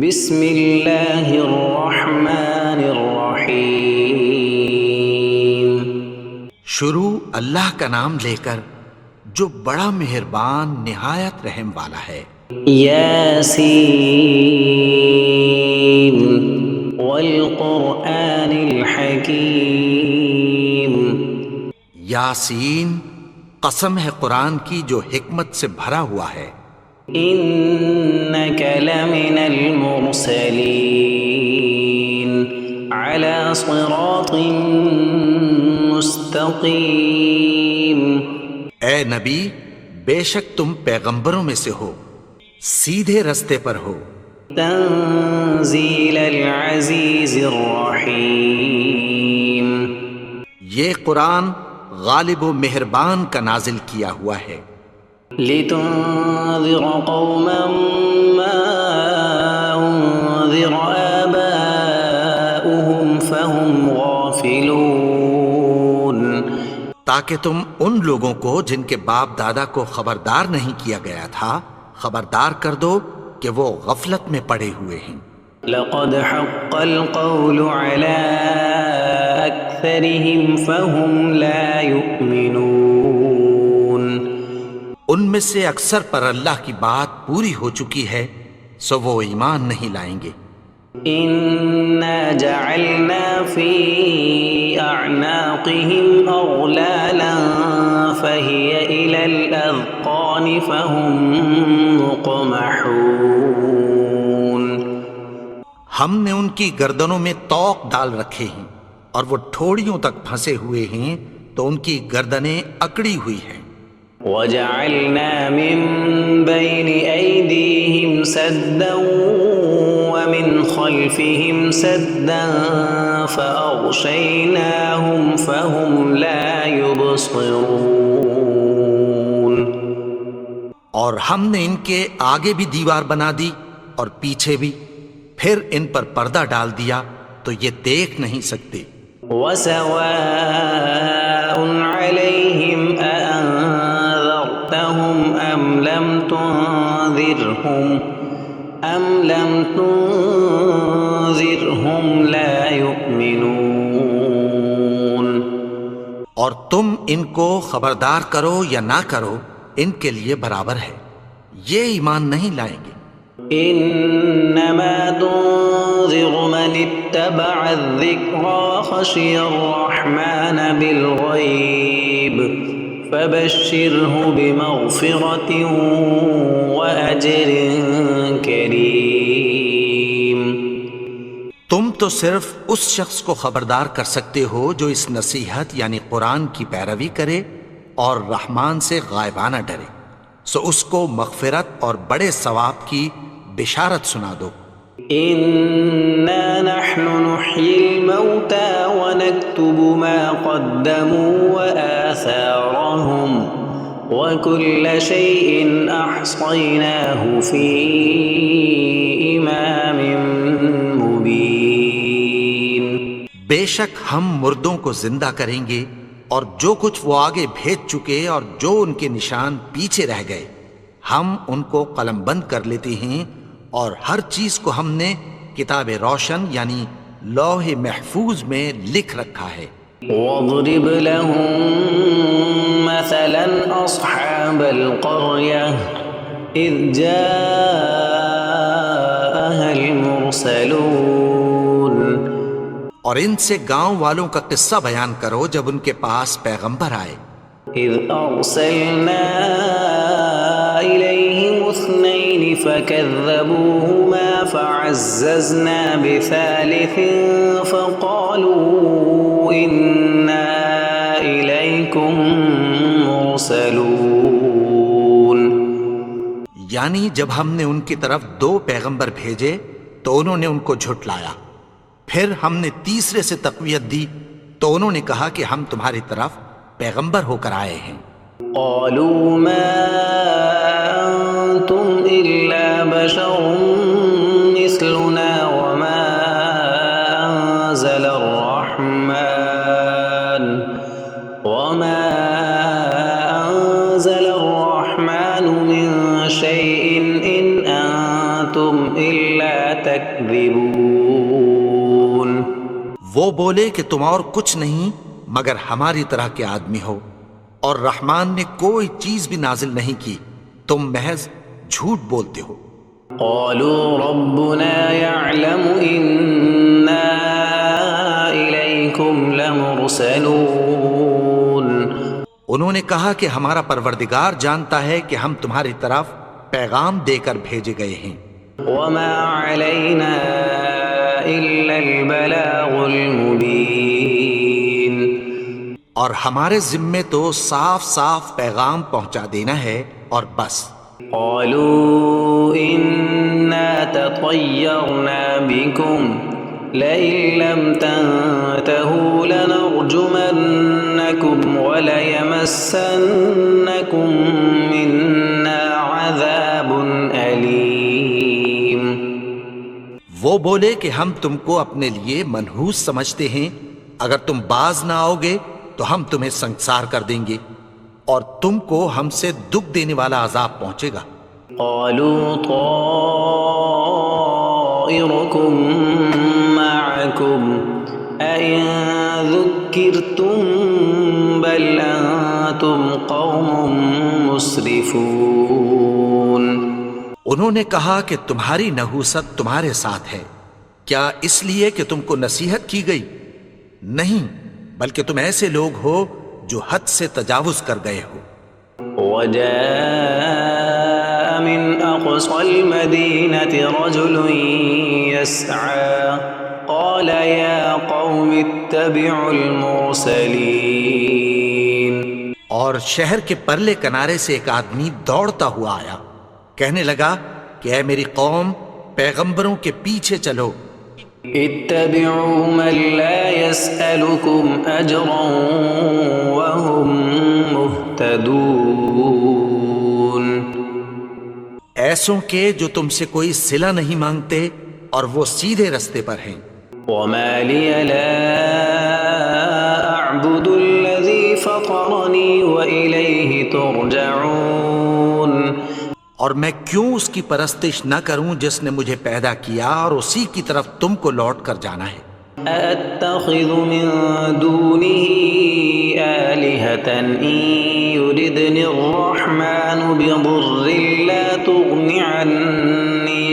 بسم اللہ الرحمن الرحیم۔ شروع اللہ کا نام لے کر جو بڑا مہربان نہایت رحم والا ہے۔ یاسین والقرآن الحکیم۔ یاسین، قسم ہے قرآن کی جو حکمت سے بھرا ہوا ہے۔ انک لمن المرسلین علی صراط مستقیم۔ اے نبی، بے شک تم پیغمبروں میں سے ہو، سیدھے رستے پر ہو۔ تنزیل العزیز الرحیم۔ یہ قرآن غالب و مہربان کا نازل کیا ہوا ہے۔ لتنذر قوما ما انذر آباؤهم فهم غافلون۔ تاکہ تم ان لوگوں کو جن کے باپ دادا کو خبردار نہیں کیا گیا تھا خبردار کر دو کہ وہ غفلت میں پڑے ہوئے ہیں۔ لقد حق القول على أكثرهم فهم لا يؤمنون۔ ان میں سے اکثر پر اللہ کی بات پوری ہو چکی ہے، سو وہ ایمان نہیں لائیں گے۔ إنا جعلنا في أعناقهم أغلالا فهي إلى الأذقان فهم مقمحون۔ ہم نے ان کی گردنوں میں طوق ڈال رکھے ہیں اور وہ ٹھوڑیوں تک پھنسے ہوئے ہیں تو ان کی گردنیں اکڑی ہوئی ہیں۔ وجعلنا من بين أيديهم سدا ومن خلفهم سدا فأغشيناهم فهم لا يبصرون۔ اور ہم نے ان کے آگے بھی دیوار بنا دی اور پیچھے بھی، پھر ان پر پردہ ڈال دیا تو یہ دیکھ نہیں سکتے۔ وسواء عليهم أأنذرتهم أم لم تنذرهم لا يؤمنون۔ اور تم ان کو خبردار کرو یا نہ کرو، ان کے لیے برابر ہے، یہ ایمان نہیں لائیں گے۔ انما تنذر من اتبع الذکر وخشی الرحمن بالغیب فبشرہ بمغفرۃ واجر کریم۔ تم تو صرف اس شخص کو خبردار کر سکتے ہو جو اس نصیحت یعنی قرآن کی پیروی کرے اور رحمان سے غائبانہ ڈرے، سو اس کو مغفرت اور بڑے ثواب کی بشارت سنا دو۔ انا نحن نحيي الموتى ونكتب ما قدموا وآثارهم وكل شيء احصيناه في امام مبين۔ بے شک ہم مردوں کو زندہ کریں گے اور جو کچھ وہ آگے بھیج چکے اور جو ان کے نشان پیچھے رہ گئے ہم ان کو قلم بند کر لیتے ہیں، اور ہر چیز کو ہم نے کتاب روشن یعنی لوح محفوظ میں لکھ رکھا ہے۔ واضرب لهم مثلا اصحاب القرية اذ جاءها المرسلون۔ اور ان سے گاؤں والوں کا قصہ بیان کرو جب ان کے پاس پیغمبر آئے۔ اذ ارسلنا الیہم اثنین فکذبوہما فعززنا بثالث فقالوا انا الیکم مرسلون۔ یعنی جب ہم نے ان کی طرف 2 پیغمبر بھیجے تو انہوں نے ان کو جھٹلایا، پھر ہم نے تیسرے سے تقویت دی تو انہوں نے کہا کہ ہم تمہاری طرف پیغمبر ہو کر آئے ہیں۔ قالوا ما انتم الا بشر مثلنا وما انزل الرحمن من شيء ان انتم الا تكذبون وہ بولے کہ تم اور کچھ نہیں مگر ہماری طرح کے آدمی ہو، اور رحمان نے کوئی چیز بھی نازل نہیں کی، تم محض جھوٹ بولتے ہو۔ قالوا ربنا يعلم إنا إليكم لمرسلون انہوں نے کہا کہ ہمارا پروردگار جانتا ہے کہ ہم تمہاری طرف پیغام دے کر بھیجے گئے ہیں، وما علينا إلا البلاغ المبين اور ہمارے ذمے تو صاف صاف پیغام پہنچا دینا ہے اور بس۔ قالوا إنا تطيرنا بكم لئن لم تنتهوا لنرجمنكم وليمسنكم منا عذاب أليم وہ بولے کہ ہم تم کو اپنے لیے منحوس سمجھتے ہیں، اگر تم باز نہ آؤ گے تو ہم تمہیں سنگسار کر دیں گے اور تم کو ہم سے دکھ دینے والا عذاب پہنچے گا۔ قالوا طائركم معكم أئن ذكرتم بل أنتم قوم مسرفون انہوں نے کہا کہ تمہاری نحوست تمہارے ساتھ ہے، کیا اس لیے کہ تم کو نصیحت کی گئی؟ نہیں، بلکہ تم ایسے لوگ ہو جو حد سے تجاوز کر گئے ہو۔ وجاء من أقصى المدينة رجل يسعى قال يا قوم اتبعوا المرسلين اور شہر کے پرلے کنارے سے ایک آدمی دوڑتا ہوا آیا، کہنے لگا کہ اے میری قوم، پیغمبروں کے پیچھے چلو۔ اتبعوا من لا يسألكم أجرا وهم مهتدون ایسوں کے جو تم سے کوئی صلہ نہیں مانگتے اور وہ سیدھے رستے پر ہیں۔ وما لي لا أعبد الذي فطرني وإليه ترجعون اور میں کیوں اس کی پرستش نہ کروں جس نے مجھے پیدا کیا اور اسی کی طرف تم کو لوٹ کر جانا ہے۔ أأتخذ من دونه آلهة إن يردني الرحمن بضر لا تغن عني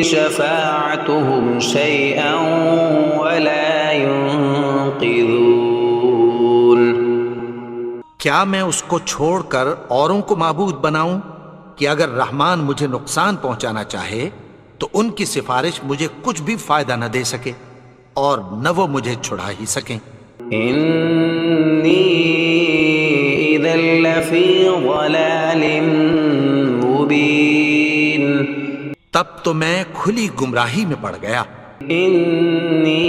شفاعتهم شيئا ولا ينقذون کیا میں اس کو چھوڑ کر اوروں کو معبود بناؤں کہ اگر رحمان مجھے نقصان پہنچانا چاہے تو ان کی سفارش مجھے کچھ بھی فائدہ نہ دے سکے اور نہ وہ مجھے چھڑا ہی سکیں۔ إني إذا لفي ضلال مبين تب تو میں کھلی گمراہی میں پڑ گیا۔ إني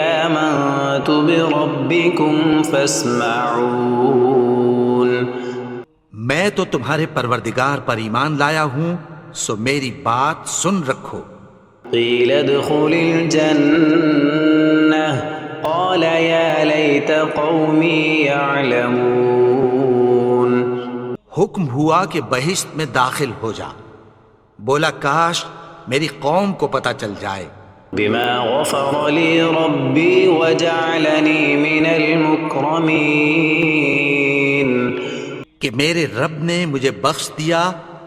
آمنت بربكم فاسمعون میں تو تمہارے پروردگار پر ایمان لایا ہوں، سو میری بات سن رکھو۔ قيل ادخل الجنة قال يا ليت قومي يعلمون حکم ہوا کہ بہشت میں داخل ہو جا، بولا کاش میری قوم کو پتہ چل جائے۔ بما غفر لي ربي وجعلني من المكرمين کہ میرے رب نے مجھے بخش دیا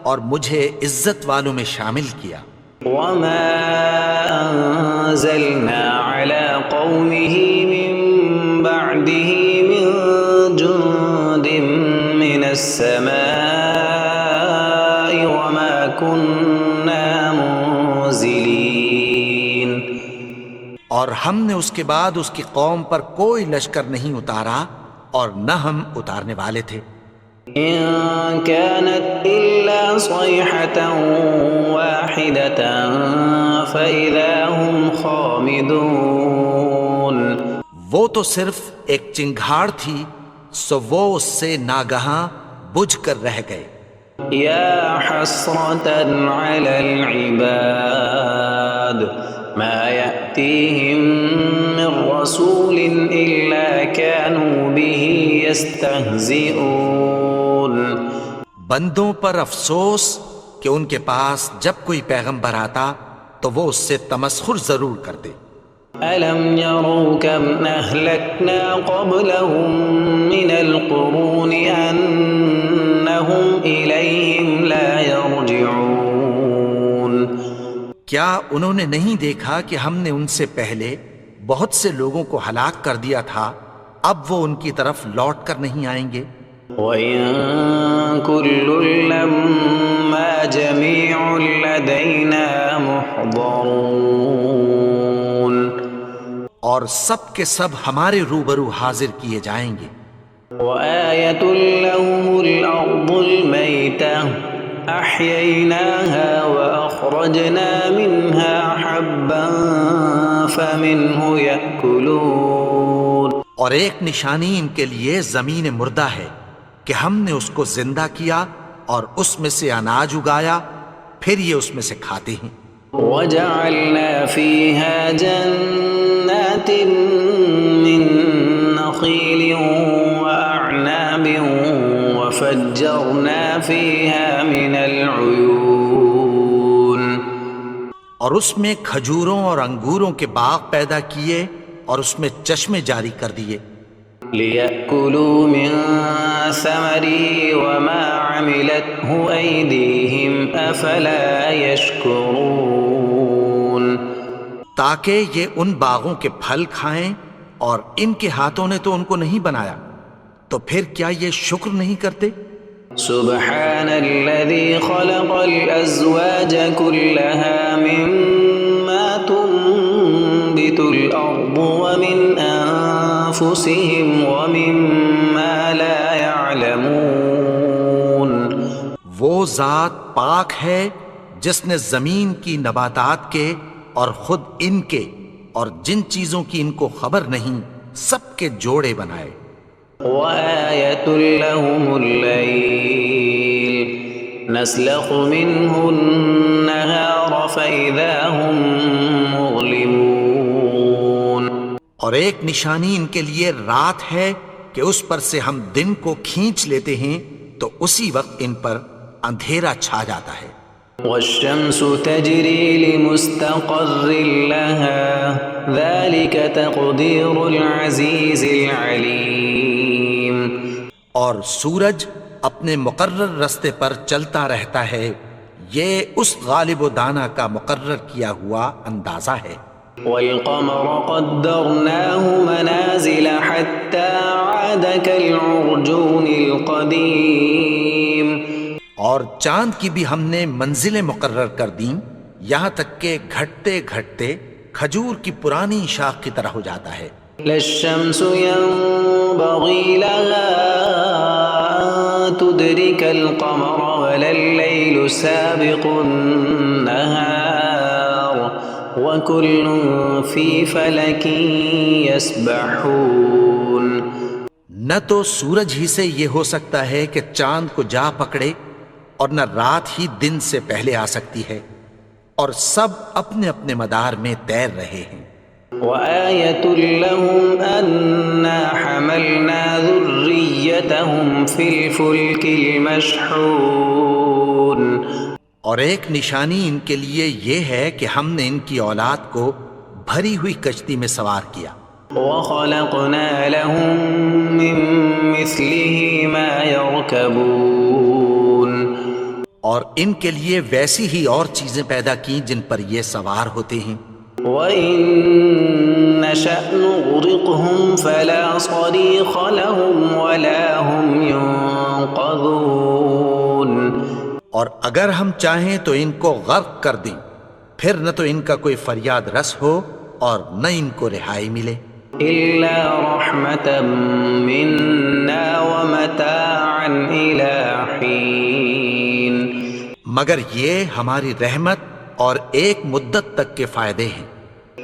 اور مجھے عزت والوں میں شامل کیا۔ وما أنزلنا على قومه من بعده من جند من السماء وما كنا منزلين اور ہم نے اس کے بعد اس کی قوم پر کوئی لشکر نہیں اتارا اور نہ ہم اتارنے والے تھے۔ إن كانت إلا صيحة واحدة فإذا هم خامدون وہ تو صرف ایک چنگھاڑ تھی، سو وہ اس سے ناگہاں بجھ کر رہ گئے۔ يا حسرة على العباد ما يأتيهم من رسول إلا كانوا به يستهزئون بندوں پر افسوس کہ ان کے پاس جب کوئی پیغمبر آتا تو وہ اس سے تمسخر ضرور کرتے۔ أَلَمْ يَرَوْا كَمْ أَهْلَكْنَا قَبْلَهُمْ مِنَ الْقُرُونِ أَنَّهُمْ إِلَيْهِمْ لَا يَرْجِعُونَ۔ کیا انہوں نے نہیں دیکھا کہ ہم نے ان سے پہلے بہت سے لوگوں کو ہلاک کر دیا تھا، اب وہ ان کی طرف لوٹ کر نہیں آئیں گے؟ وَإِن كُلٌّ لَّمَّا جَمِيعٌ لَّدَيْنَا مُحْضَرُونَ۔ اور سب کے سب ہمارے روبرو حاضر کیے جائیں گے۔ وَآيَةٌ لَّهُمُ الْأَرْضُ الْمَيْتَةُ أَحْيَيْنَاهَا وَأَخْرَجْنَا مِنْهَا حَبًّا فَمِنْهُ يَأْكُلُونَ۔ اور ایک نشانی ان کے لیے زمین مردہ ہے کہ ہم نے اس کو زندہ کیا اور اس میں سے اناج اگایا، پھر یہ اس میں سے کھاتے ہیں۔ وَجَعَلْنَا فِيهَا جَنَّاتٍ مِّن نَّخِيلٍ وَأَعْنَابٍ وَفَجَّرْنَا فِيهَا مِنَ الْعُيُونِ۔ اور اس میں کھجوروں اور انگوروں کے باغ پیدا کیے اور اس میں چشمے جاری کر دیے۔ لِيَأْكُلُوا مِن ثَمَرِهِ وَمَا عَمِلَتْهُ أَيْدِيهِمْ أَفَلَا يَشْكُرُونَ۔ تاکہ یہ ان باغوں کے پھل کھائیں، اور ان کے ہاتھوں نے تو ان کو نہیں بنایا، تو پھر کیا یہ شکر نہیں کرتے؟ سبحان الذي خلق الأزواج كلها مما تنبت الأرض ومن أنفسهم ومما لا يعلمون۔ وہ ذات پاک ہے جس نے زمین کی نباتات کے اور خود ان کے اور جن چیزوں کی ان کو خبر نہیں سب کے جوڑے بنائے۔ وآية لهم الليل نسلخ منه النهار فإذا هم مظلمون۔ اور ایک نشانی ان کے لیے رات ہے کہ اس پر سے ہم دن کو کھینچ لیتے ہیں تو اسی وقت ان پر اندھیرا چھا جاتا ہے۔ والشمس تجري لمستقر لها ذلك تقدير العزيز العليم۔ اور سورج اپنے مقرر رستے پر چلتا رہتا ہے، یہ اس غالب و دانا کا مقرر کیا ہوا اندازہ ہے۔ والقمر قدرناه منازل حتى عاد كالعرجون القديم۔ اور چاند کی بھی ہم نے منزلیں مقرر کر دیں، یہاں تک کہ گھٹتے گھٹتے کھجور کی پرانی شاخ کی طرح ہو جاتا ہے۔ لا الشمس ينبغي لها أن تدرك القمر ولا الليل سابق النهار وكل في فلك يسبحون۔ نہ تو سورج ہی سے یہ ہو سکتا ہے کہ چاند کو جا پکڑے، اور نہ رات ہی دن سے پہلے آ سکتی ہے، اور سب اپنے اپنے مدار میں تیر رہے ہیں۔ وآية لهم أنا حملنا ذريتهم في الفلك المشحون۔ اور ایک نشانی ان کے لیے یہ ہے کہ ہم نے ان کی اولاد کو بھری ہوئی کشتی میں سوار کیا۔ وخلقنا لهم من مثله ما يركبون۔ اور ان کے لیے ویسی ہی اور چیزیں پیدا کی جن پر یہ سوار ہوتے ہیں۔ وَإِن نَّشَأْ نُغْرِقْهُمْ فَلَا صَرِيخَ لَهُمْ وَلَا هُمْ يُنقَذُونَ۔ اور اگر ہم چاہیں تو ان کو غرق کر دیں، پھر نہ تو ان کا کوئی فریاد رس ہو اور نہ ان کو رہائی ملے۔ إِلَّا رَحْمَةً مِّنَّا وَمَتَاعًا إِلَىٰ حِينٍ۔ مگر یہ ہماری رحمت اور ایک مدت تک کے فائدے ہیں۔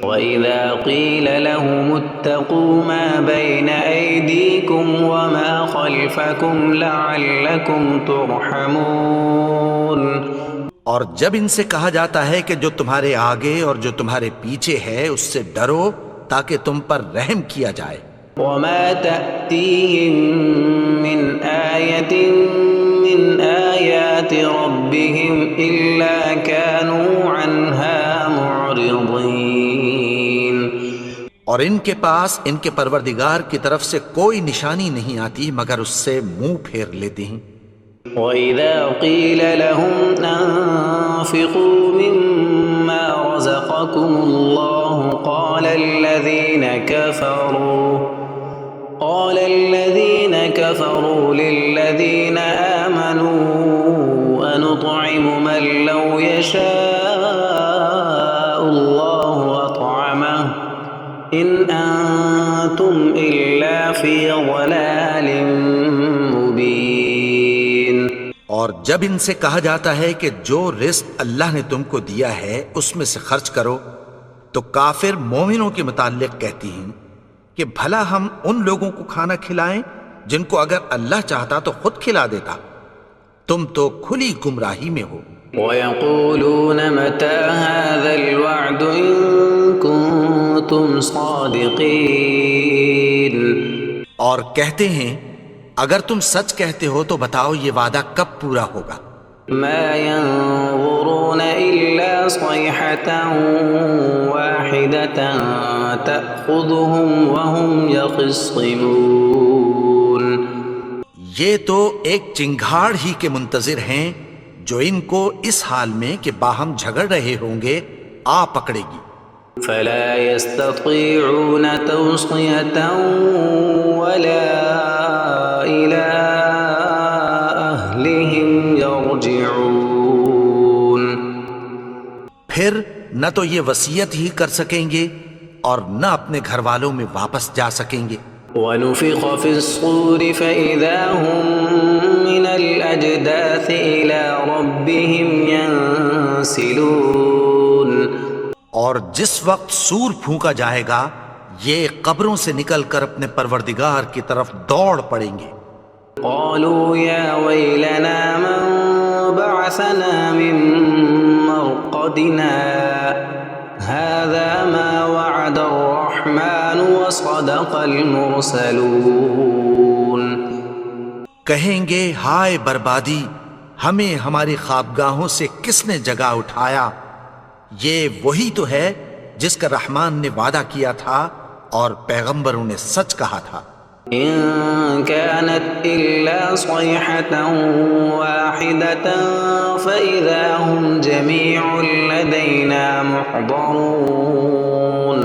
وَإِذَا قِيلَ لَهُمُ اتَّقُوا مَا بَيْنَ أَيْدِيكُمْ وَمَا خَلْفَكُمْ لَعَلَّكُمْ تُرْحَمُونَ۔ اور جب ان سے کہا جاتا ہے کہ جو تمہارے آگے اور جو تمہارے پیچھے ہے اس سے ڈرو تاکہ تم پر رحم کیا جائے۔ وَمَا تَأْتِيهِم مِّنْ آيَةٍ مِّنْ آيَاتِ آيات ربهم إلا كانوا عنها معرضين. اور ان کے پاس ان کے پروردگار کی طرف سے کوئی نشانی نہیں آتی مگر اس سے منہ پھیر لیتے ہیں. وَإِذَا قِيلَ لَهُمْ أَنفِقُوا مِمَّا رَزَقَكُمُ اللَّهُ قَالَ الَّذِينَ كَفَرُوا لِلَّذِينَ آمَنُوا أَنُطْعِمُ مَن لَّوْ يَشَاءُ اللَّهُ أَطْعَمَهُ إِنْ أَنتُمْ إِلَّا فِي ضَلَالٍ مُّبِينٍ. اور جب ان سے کہا جاتا ہے کہ جو رزق اللہ نے تم کو دیا ہے اس میں سے خرچ کرو، تو کافر مومنوں کے متعلق کہتی ہیں کہ بھلا ہم ان لوگوں کو کھانا کھلائیں جن کو اگر اللہ چاہتا تو خود کھلا دیتا. تم تو کھلی گمراہی میں ہو. وَيَقُولُونَ مَتَى هَذَا الْوَعْدُ إِن كُنتُمْ صَادِقِينَ. اور کہتے ہیں اگر تم سچ کہتے ہو تو بتاؤ یہ وعدہ کب پورا ہوگا. مَا يَنظُرُونَ إِلَّا صَيْحَةً وَاحِدَةً تَأْخُذُهُمْ وَهُمْ يَخِصِّمُونَ. یہ تو ایک چنگھاڑ ہی کے منتظر ہیں جو ان کو اس حال میں کہ باہم جھگڑ رہے ہوں گے آ پکڑے گی. فَلَا يَسْتَطِيعُونَ تَوْصِيَةً وَلَا إِلَىٰ أَهْلِهِمْ يَرْجِعُونَ. پھر نہ تو یہ وصیت ہی کر سکیں گے اور نہ اپنے گھر والوں میں واپس جا سکیں گے. وَنُفِخَ فِي الصُّورِ فَإِذَا هُم مِّنَ الْأَجْدَاثِ إِلَىٰ رَبِّهِمْ يَنسِلُونَ. اور جس وقت سور پھونکا جائے گا یہ قبروں سے نکل کر اپنے پروردگار کی طرف دوڑ پڑیں گے. قَالُوا يَا وَيْلَنَا مَن بَعَثَنَا مِن مَّرْقَدِنَا هَٰذَا مَا وَعَدَ الرَّحْمَٰنُ وَصَدَقَ الْمُرْسَلُونَ. کہیں گے ہائے بربادی، ہمیں ہماری خوابگاہوں سے کس نے جگا اٹھایا. یہ وہی تو ہے جس کا رحمان نے وعدہ کیا تھا اور پیغمبروں نے سچ کہا تھا. إِن كَانَتْ إِلَّا صَيْحَةً وَاحِدَةً فَإِذَا هُمْ جَمِيعٌ لَّدَيْنَا مُحْضَرُونَ.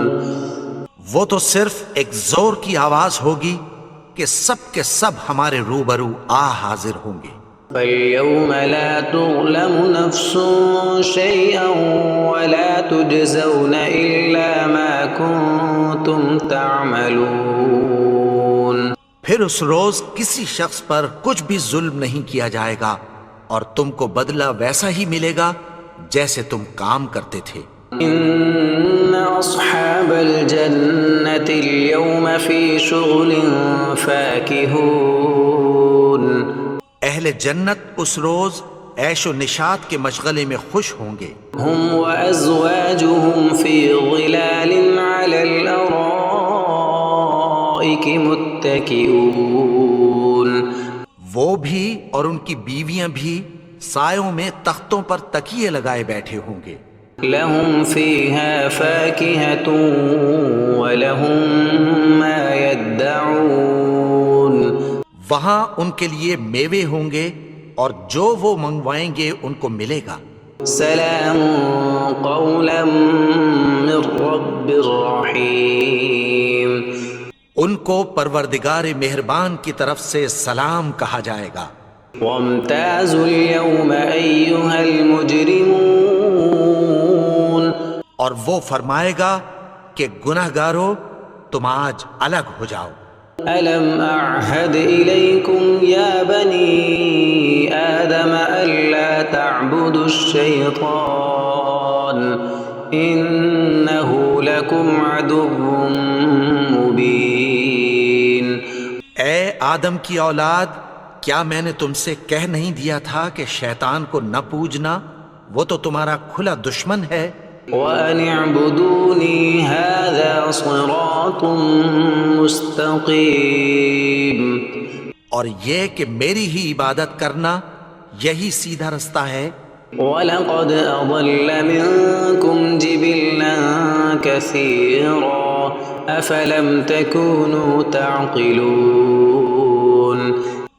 وہ تو صرف ایک زور کی آواز ہوگی کہ سب کے سب ہمارے روبرو آ حاضر ہوں گے. فَالْيَوْمَ لَا تُظْلَمُ نَفْسٌ شَيْئًا وَلَا تُجْزَوْنَ إِلَّا مَا كُنتُمْ تَعْمَلُونَ. پھر اس روز کسی شخص پر کچھ بھی ظلم نہیں کیا جائے گا اور تم کو بدلہ ویسا ہی ملے گا جیسے تم کام کرتے تھے. إِنَّ أَصْحَابَ الْجَنَّةِ الْيَوْمَ فِي شُغُلٍ فَاكِهُونَ. اہل جنت اس روز عیش و نشاط کے مشغلے میں خوش ہوں گے. هُمْ وَأَزْوَاجُهُمْ فِي ظِلَالٍ عَلَى الْأَرَائِكِ مُتَّكِئُونَ. وہ بھی اور ان کی بیویاں بھی سایوں میں تختوں پر تکیے لگائے بیٹھے ہوں گے. لَهُمْ فِيهَا فَاكِهَةٌ وَلَهُمْ مَا يَدَّعُونَ. وہاں ان کے لیے میوے ہوں گے اور جو وہ منگوائیں گے ان کو ملے گا. سلام قولا من رب رحیم. ان کو پروردگار مہربان کی طرف سے سلام کہا جائے گا. وامتازوا اليوم ایھا المجرمون. اور وہ فرمائے گا کہ گنہگارو تم آج الگ ہو جاؤ. ألم أعهد إليكم يا بني آدم ألا تعبدوا الشيطان إنه لكم عدو مبين. اے آدم کی اولاد، کیا میں نے تم سے کہہ نہیں دیا تھا کہ شیطان کو نہ پوجنا، وہ تو تمہارا کھلا دشمن ہے. وَأَنِ اعْبُدُونِي هَذَا صِرَاطٌ مُسْتَقِيمٌ. اور یہ کہ میری ہی عبادت کرنا یہی سیدھا رستہ ہے۔ وَلَقَدْ أَضَلَّ مِنكُمْ جِبِلًّا كَثِيرًا أَفَلَمْ تَكُونُوا تَعْقِلُونَ۔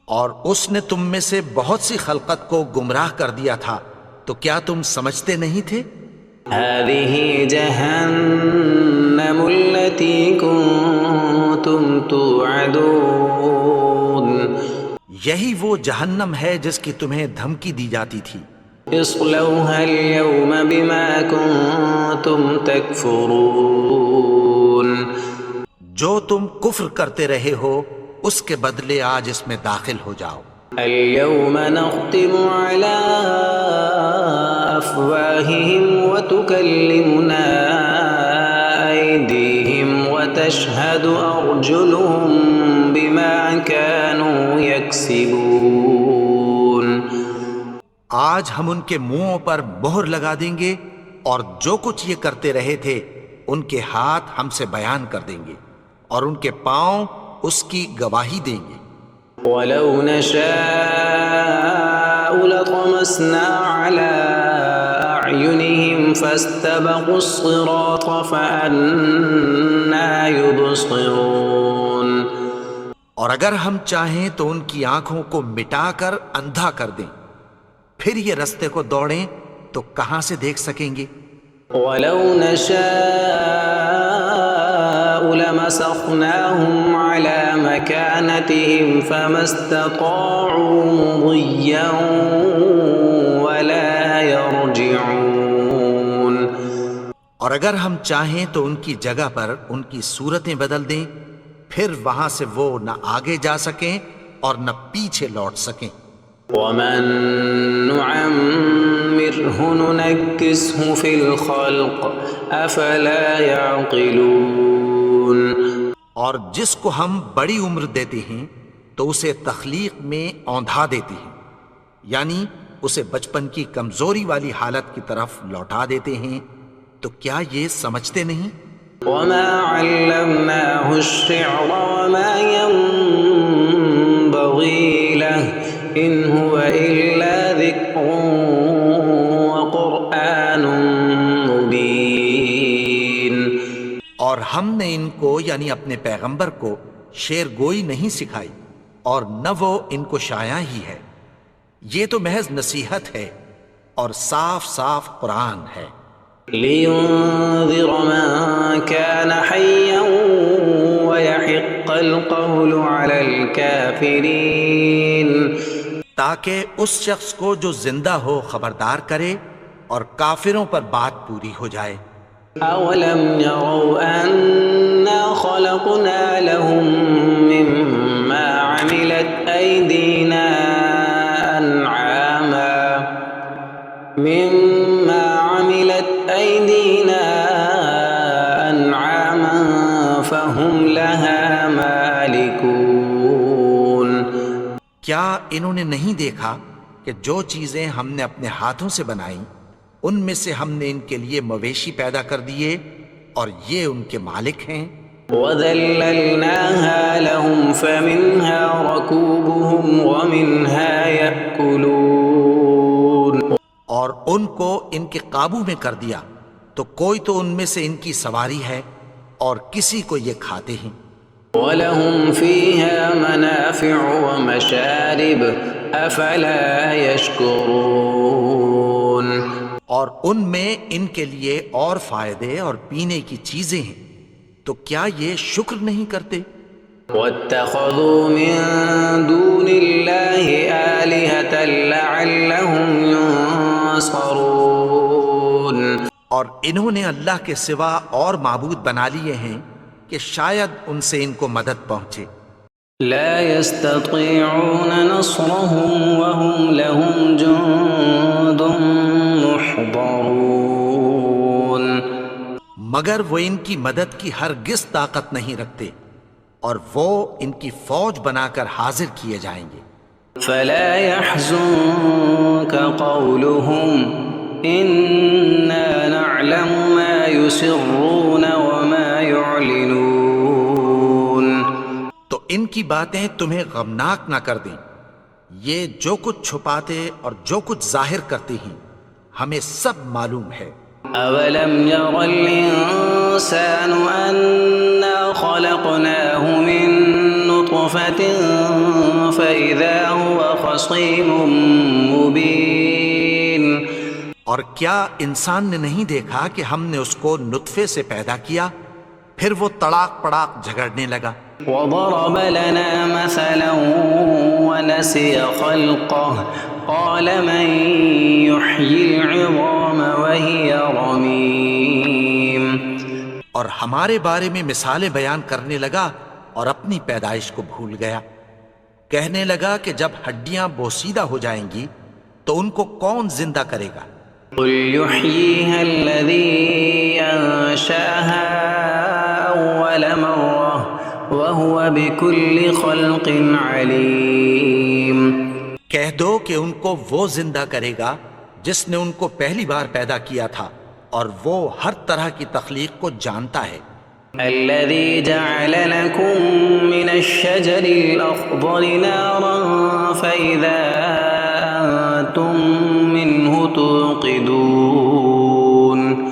اور اس نے تم میں سے بہت سی خلقت کو گمراہ کر دیا تھا، تو کیا تم سمجھتے نہیں تھے؟ هذه جهنم التي كنتم توعدون۔ یہی وہ جہنم ہے جس کی تمہیں دھمکی دی جاتی تھی۔ اصلوها اليوم بما كنتم تكفرون۔ جو تم کفر کرتے رہے ہو اس کے بدلے آج اس میں داخل ہو جاؤ۔ اليوم نختم على أفواههم وتكلمنا أيديهم وتشهد أرجلهم بما كانوا يكسبون۔ آج ہم ان کے منہوں پر مہر لگا دیں گے اور جو کچھ یہ کرتے رہے تھے ان کے ہاتھ ہم سے بیان کر دیں گے اور ان کے پاؤں اس کی گواہی دیں گے۔ وَلَوْ نَشَاءُ لَطَمَسْنَا عَلَىٰ أَعْيُنِهِمْ فَاسْتَبَقُوا الصِّرَاطَ فَأَنَّىٰ يُبْصِرُونَ۔ اور اگر ہم چاہیں تو ان کی آنکھوں کو مٹا کر اندھا کر دیں، پھر یہ رستے کو دوڑیں تو کہاں سے دیکھ سکیں گے؟ وَلَوْ نَشَاءُ لَمَسَخْنَاهُمْ عَلَىٰ مَكَانَتِهِمْ فَمَا اسْتَطَاعُوا مُضِيًّا وَلَا يَرْجِعُونَ۔ اور اگر ہم چاہیں تو ان کی جگہ پر ان کی صورتیں بدل دیں، پھر وہاں سے وہ نہ آگے جا سکیں اور نہ پیچھے لوٹ سکیں۔ وَمَن نُعَمِّرْهُ نُنَكِّسْهُ فِي الْخَلْقِ أَفَلَا يَعْقِلُونَ۔ اور جس کو ہم بڑی عمر دیتے ہیں تو اسے تخلیق میں اوندھا دیتے ہیں، یعنی اسے بچپن کی کمزوری والی حالت کی طرف لوٹا دیتے ہیں، تو کیا یہ سمجھتے نہیں؟ وَمَا عَلَّمْنَاهُ الشِّعْرَ وَمَا يَنبَغِي لَهُ إِنْ هُوَ إِلَّا ذِكْرٌ وَقُرْآنٌ مُبِينٌ۔ اور ہم نے ان کو یعنی اپنے پیغمبر کو شعر گوئی نہیں سکھائی، اور نہ وہ ان کو شایع ہی ہے، یہ تو محض نصیحت ہے اور صاف صاف قرآن ہے۔ لِيُنذِرَ مَن كَانَ حَيًّا وَيَحِقَّ الْقَوْلُ عَلَى الْكَافِرِينَ۔ تاکہ اس شخص کو جو زندہ ہو خبردار کرے اور کافروں پر بات پوری ہو جائے۔ أَوَلَمْ يَرَوْا أَنَّا خَلَقْنَا لَهُم مِّمَّا عَمِلَتْ أَيْدِينَا أَنْعَامًا فَهُمْ لَهَا مَالِكُونَ۔ کیا انہوں نے نہیں دیکھا کہ جو چیزیں ہم نے اپنے ہاتھوں سے بنائیں ان میں سے ہم نے ان کے لیے مویشی پیدا کر دیے اور یہ ان کے مالک ہیں۔ وَذَلَّلْنَاهَا لَهُمْ فَمِنْهَا رَكُوبُهُمْ وَمِنْهَا يَأْكُلُونَ۔ اور ان کو ان کے قابو میں کر دیا تو کوئی تو ان میں سے ان کی سواری ہے اور کسی کو یہ کھاتے ہیں۔ وَلَهُمْ فِيهَا مَنَافِعُ وَمَشَارِبُ أَفَلَا يَشْكُرُونَ۔ اور ان میں ان کے لیے اور فائدے اور پینے کی چیزیں ہیں، تو کیا یہ شکر نہیں کرتے؟ وَاتَّخَذُوا مِن دُونِ اللَّهِ آلِهَةً لَعَلَّهُمْ يُنصَرُونَ۔ اور انہوں نے اللہ کے سوا اور معبود بنا لیے ہیں کہ شاید ان سے ان کو مدد پہنچے۔ لا يستطيعون نصرهم وهم لهم جند محضرون۔ مگر وہ ان کی مدد کی ہرگز طاقت نہیں رکھتے اور وہ ان کی فوج بنا کر حاضر کیے جائیں گے۔ فلا يحزنك قولهم إنا نعلم ما يسرون وما يعلنون۔ تو ان کی باتیں تمہیں غمناک نہ کر دیں، یہ جو کچھ چھپاتے اور جو کچھ ظاہر کرتے ہیں ہمیں سب معلوم ہے۔ أولم ير الإنسان أنا خلقناه من نطفة فإذا هو خصيم مبين۔ اور کیا انسان نے نہیں دیکھا کہ ہم نے اس کو نطفے سے پیدا کیا پھر وہ تڑاک پڑاک جھگڑنے لگا۔ وضرب لنا مثلا ونسي خلقه قال من يحيي العظام وهي رميم۔ اور ہمارے بارے میں مثالیں بیان کرنے لگا اور اپنی پیدائش کو بھول گیا۔ کہنے لگا کہ جب ہڈیاں بوسیدہ ہو جائیں گی تو ان کو کون زندہ کرے گا؟ قل يحييها الذي أنشأها أول مرة وهو بكل خلق عليم۔ کہہ دو کہ ان کو وہ زندہ کرے گا جس نے ان کو پہلی بار پیدا کیا تھا اور وہ ہر طرح کی تخلیق کو جانتا ہے۔ الذي جعل لكم من الشجر الأخضر نارا فإذا أنتم منه توقدون۔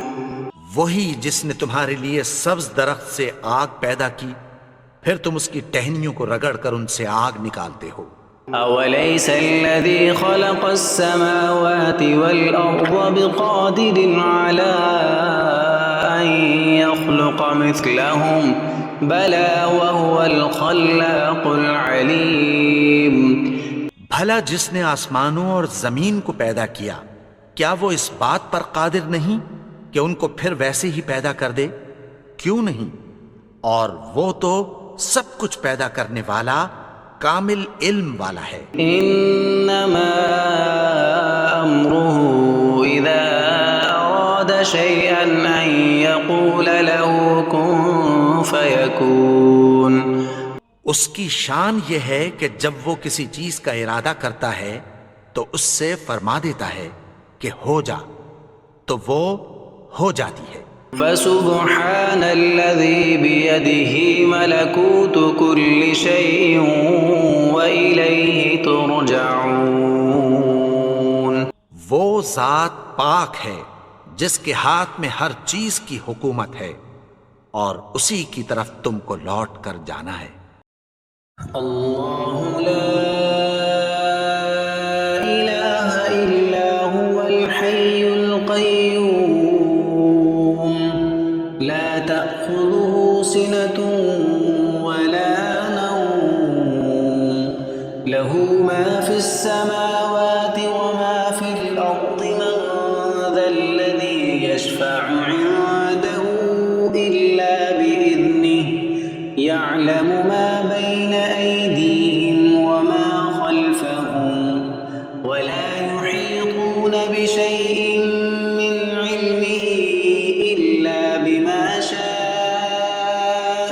وہی جس نے تمہارے لیے سبز درخت سے آگ پیدا کی پھر تم اس کی ٹہنیوں کو رگڑ کر ان سے آگ نکالتے ہو۔ أوليس الذي خلق السماوات والأرض بقادر على أن يخلق مثلهم بلى وهو الخلاق العليم۔ بھلا جس نے آسمانوں اور زمین کو پیدا کیا کیا وہ اس بات پر قادر نہیں کہ ان کو پھر ویسے ہی پیدا کر دے؟ کیوں نہیں؟ اور وہ تو سب کچھ پیدا کرنے والا کامل علم والا ہے۔ انما امره اذا اراد شيئا ان يقول له كن فيكون۔ اس کی شان یہ ہے کہ جب وہ کسی چیز کا ارادہ کرتا ہے تو اس سے فرما دیتا ہے کہ ہو جا تو وہ ہو جاتی ہے۔ فسبحان الذي بيده ملكوت كل شيء وإليه ترجعون۔ وہ ذات پاک ہے جس کے ہاتھ میں ہر چیز کی حکومت ہے اور اسی کی طرف تم کو لوٹ کر جانا ہے۔ اللہ لا الہ الا هو الحی القیوم لا تأخذه سنة ولا نوم له ما في السماوات وما في الأرض من ذا الذي يشفع عنده إلا بإذنه يعلم ما بين أيديهم وما خلفهم ولا يحيطون بشيء من علمه إلا بما شاء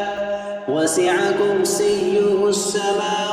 وسع كرسيه السماوات